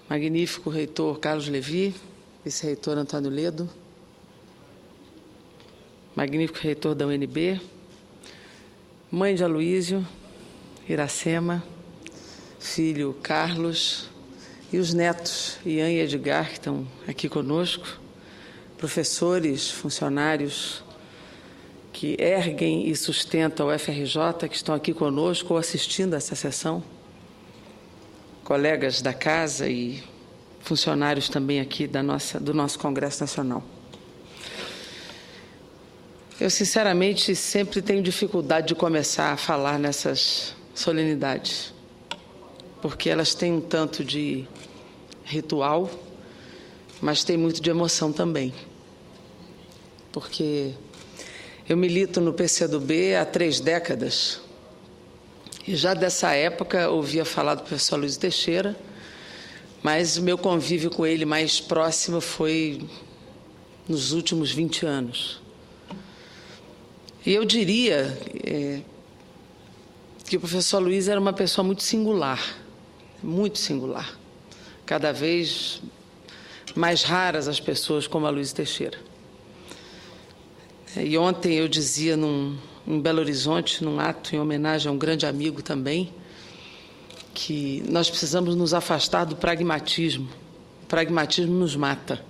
magnífico reitor Carlos Levi, vice-reitor Antônio Ledo, magnífico reitor da UNB, mãe de Aloísio, Iracema, filho Carlos e os netos Ian e Edgar, que estão aqui conosco, professores, funcionários que erguem e sustentam o FRJ, que estão aqui conosco ou assistindo a essa sessão, colegas da casa e funcionários também aqui do nosso Congresso Nacional. Eu, sinceramente, sempre tenho dificuldade de começar a falar nessas solenidades, porque elas têm um tanto de ritual, mas tem muito de emoção também. Porque eu milito no PCdoB há 3 décadas, e já dessa época ouvia falar do professor Aloísio Teixeira, mas o meu convívio com ele mais próximo foi nos últimos 20 anos. E eu diria que o professor Aloísio era uma pessoa muito singular, cada vez mais raras as pessoas como Aloísio Teixeira. E ontem eu dizia em Belo Horizonte, num ato em homenagem a um grande amigo também, que nós precisamos nos afastar do pragmatismo. O pragmatismo nos mata.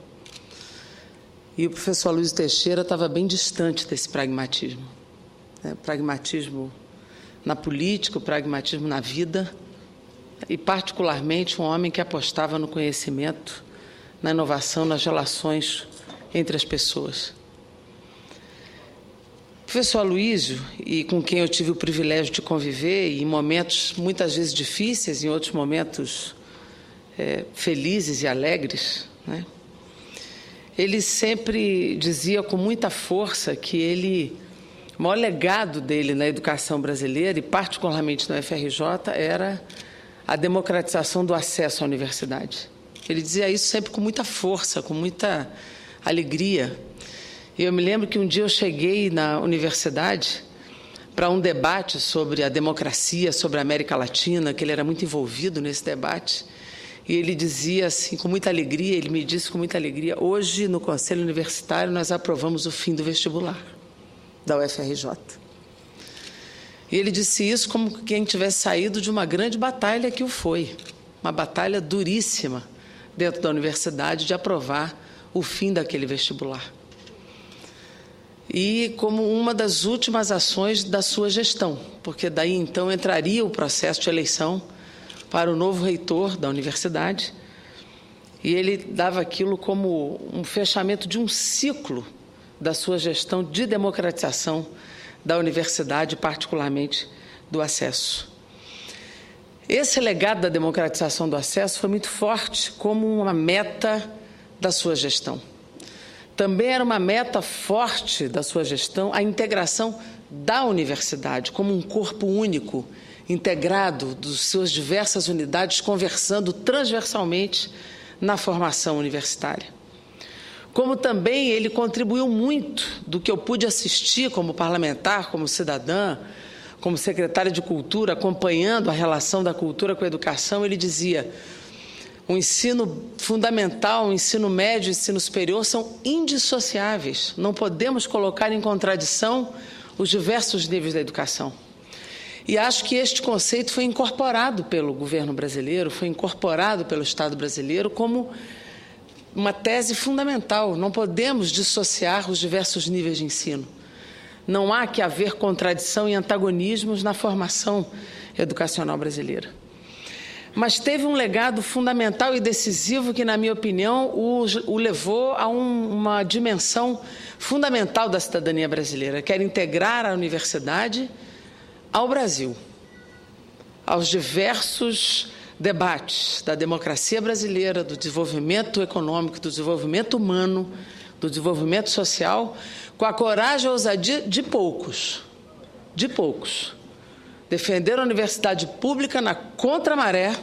E o professor Aloísio Teixeira estava bem distante desse pragmatismo. Pragmatismo na política, o pragmatismo na vida, e particularmente um homem que apostava no conhecimento, na inovação, nas relações entre as pessoas. O professor Aloísio, e com quem eu tive o privilégio de conviver, em momentos muitas vezes difíceis, em outros momentos felizes e alegres, né? Ele sempre dizia com muita força que o maior legado dele na educação brasileira, e particularmente no FRJ, era a democratização do acesso à universidade. Ele dizia isso sempre com muita força, com muita alegria. E eu me lembro que um dia eu cheguei na universidade para um debate sobre a democracia, sobre a América Latina, que ele era muito envolvido nesse debate. E ele dizia assim, com muita alegria, ele me disse com muita alegria, hoje no Conselho Universitário nós aprovamos o fim do vestibular da UFRJ. E ele disse isso como quem tivesse saído de uma grande batalha que o foi, uma batalha duríssima dentro da universidade de aprovar o fim daquele vestibular. E como uma das últimas ações da sua gestão, porque daí então entraria o processo de eleição para o novo reitor da universidade, e ele dava aquilo como um fechamento de um ciclo da sua gestão de democratização da universidade, particularmente do acesso. Esse legado da democratização do acesso foi muito forte como uma meta da sua gestão. Também era uma meta forte da sua gestão a integração da universidade como um corpo único, integrado das suas diversas unidades, conversando transversalmente na formação universitária. Como também ele contribuiu muito do que eu pude assistir como parlamentar, como cidadã, como secretária de Cultura, acompanhando a relação da cultura com a educação. Ele dizia: o ensino fundamental, o ensino médio e o ensino superior são indissociáveis. Não podemos colocar em contradição os diversos níveis da educação. E acho que este conceito foi incorporado pelo governo brasileiro, foi incorporado pelo Estado brasileiro como uma tese fundamental. Não podemos dissociar os diversos níveis de ensino. Não há que haver contradição e antagonismos na formação educacional brasileira. Mas teve um legado fundamental e decisivo que, na minha opinião, o levou a uma dimensão fundamental da cidadania brasileira, que era integrar a universidade ao Brasil, aos diversos debates da democracia brasileira, do desenvolvimento econômico, do desenvolvimento humano, do desenvolvimento social, com a coragem e a ousadia de poucos, defender a universidade pública na contramaré,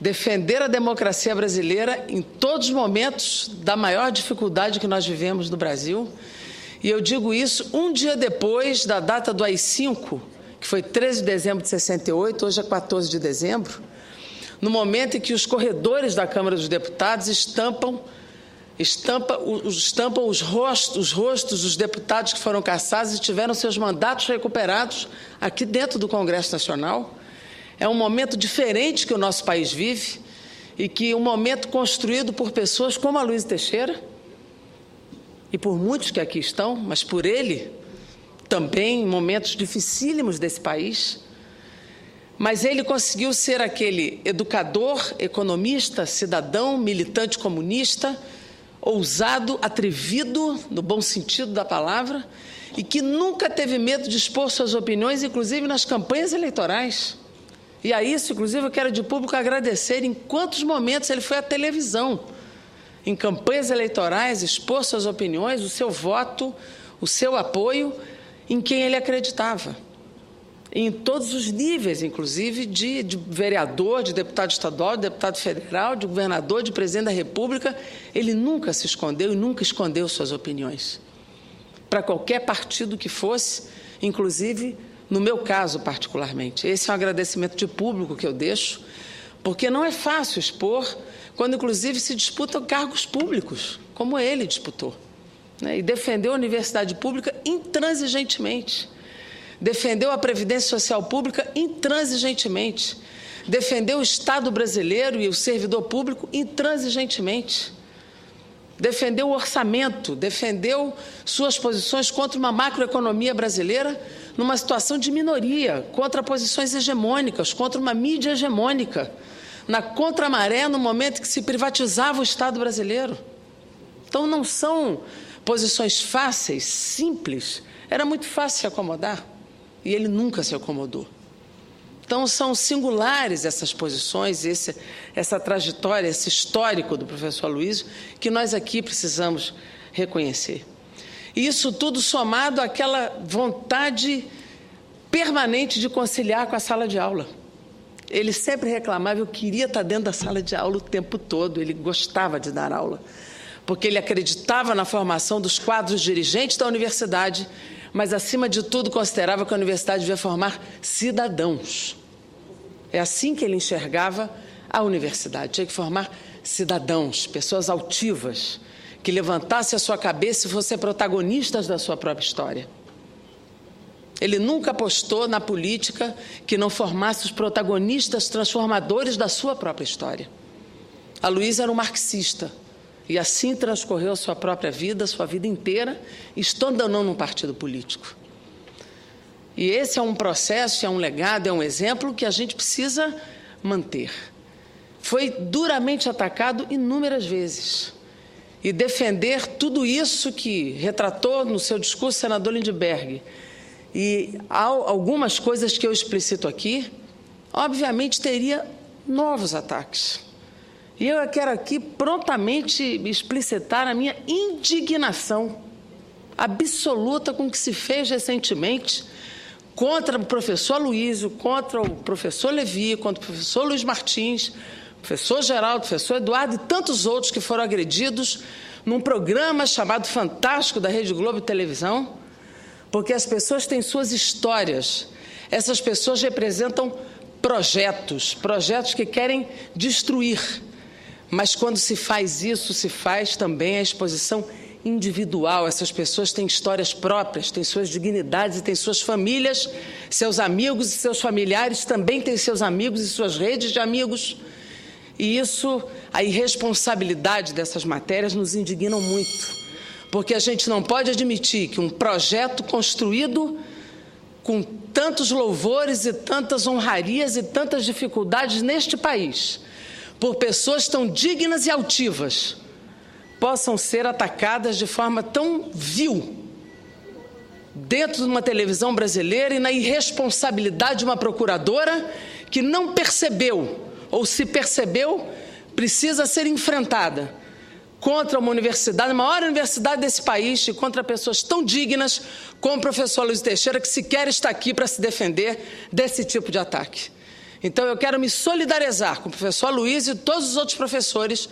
defender a democracia brasileira em todos os momentos da maior dificuldade que nós vivemos no Brasil. E eu digo isso um dia depois da data do AI-5, que foi 13 de dezembro de 68, hoje é 14 de dezembro, no momento em que os corredores da Câmara dos Deputados estampam os rostos dos deputados que foram cassados e tiveram seus mandatos recuperados aqui dentro do Congresso Nacional. É um momento diferente que o nosso país vive e que um momento construído por pessoas como a Luiza Teixeira e por muitos que aqui estão, mas por ele também em momentos dificílimos desse país. Mas ele conseguiu ser aquele educador, economista, cidadão, militante comunista, ousado, atrevido, no bom sentido da palavra, e que nunca teve medo de expor suas opiniões, inclusive nas campanhas eleitorais. E a isso, inclusive, eu quero de público agradecer em quantos momentos ele foi à televisão, em campanhas eleitorais, expor suas opiniões, o seu voto, o seu apoio em quem ele acreditava. Em todos os níveis, inclusive, de vereador, de deputado estadual, de deputado federal, de governador, de presidente da República, ele nunca se escondeu e nunca escondeu suas opiniões. Para qualquer partido que fosse, inclusive, no meu caso particularmente. Esse é um agradecimento de público que eu deixo, porque não é fácil expor quando, inclusive, se disputam cargos públicos, como ele disputou, né? E defendeu a universidade pública intransigentemente. Defendeu a Previdência Social Pública intransigentemente. Defendeu o Estado brasileiro e o servidor público intransigentemente. Defendeu o orçamento, defendeu suas posições contra uma macroeconomia brasileira numa situação de minoria, contra posições hegemônicas, contra uma mídia hegemônica, na contramaré no momento que se privatizava o Estado brasileiro. Então, não são posições fáceis, simples. Era muito fácil se acomodar. E ele nunca se acomodou. Então, são singulares essas posições, essa trajetória, esse histórico do professor Aloysio, que nós aqui precisamos reconhecer. E isso tudo somado àquela vontade permanente de conciliar com a sala de aula. Ele sempre reclamava, eu queria estar dentro da sala de aula o tempo todo, ele gostava de dar aula, porque ele acreditava na formação dos quadros dirigentes da universidade, mas, acima de tudo, considerava que a universidade devia formar cidadãos. É assim que ele enxergava a universidade. Tinha que formar cidadãos, pessoas altivas, que levantassem a sua cabeça e fossem protagonistas da sua própria história. Ele nunca apostou na política que não formasse os protagonistas transformadores da sua própria história. Aloysio era um marxista. E assim transcorreu a sua própria vida, a sua vida inteira, estando ou não num partido político. E esse é um processo, é um legado, é um exemplo que a gente precisa manter. Foi duramente atacado inúmeras vezes. E defender tudo isso que retratou no seu discurso o senador Lindbergh, e algumas coisas que eu explicito aqui, obviamente teria novos ataques. E eu quero aqui prontamente explicitar a minha indignação absoluta com o que se fez recentemente contra o professor Aloysio, contra o professor Levi, contra o professor Luiz Martins, o professor Geraldo, o professor Eduardo e tantos outros que foram agredidos num programa chamado Fantástico da Rede Globo de televisão, porque as pessoas têm suas histórias, essas pessoas representam projetos que querem destruir. Mas quando se faz isso, se faz também a exposição individual. Essas pessoas têm histórias próprias, têm suas dignidades e têm suas famílias, seus amigos e seus familiares também têm seus amigos e suas redes de amigos. E isso, a irresponsabilidade dessas matérias nos indignam muito, porque a gente não pode admitir que um projeto construído com tantos louvores e tantas honrarias e tantas dificuldades neste país, por pessoas tão dignas e altivas, possam ser atacadas de forma tão vil dentro de uma televisão brasileira e na irresponsabilidade de uma procuradora que não percebeu, ou se percebeu, precisa ser enfrentada contra uma universidade, a maior universidade desse país, e contra pessoas tão dignas como o professor Aloysio Teixeira, que sequer está aqui para se defender desse tipo de ataque. Então, eu quero me solidarizar com o professor Aloysio e todos os outros professores,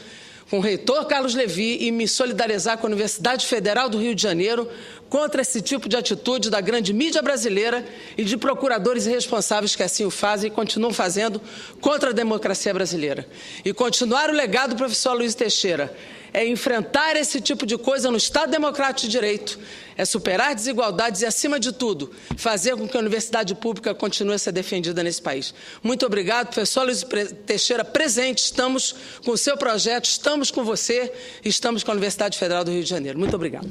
com o reitor Carlos Levi, e me solidarizar com a Universidade Federal do Rio de Janeiro, contra esse tipo de atitude da grande mídia brasileira e de procuradores irresponsáveis que assim o fazem e continuam fazendo contra a democracia brasileira. E continuar o legado do professor Aloysio Teixeira é enfrentar esse tipo de coisa no Estado Democrático de Direito, é superar desigualdades e, acima de tudo, fazer com que a universidade pública continue a ser defendida nesse país. Muito obrigado, professor Aloysio Teixeira, presente, estamos com o seu projeto, estamos com você, estamos com a Universidade Federal do Rio de Janeiro. Muito obrigado.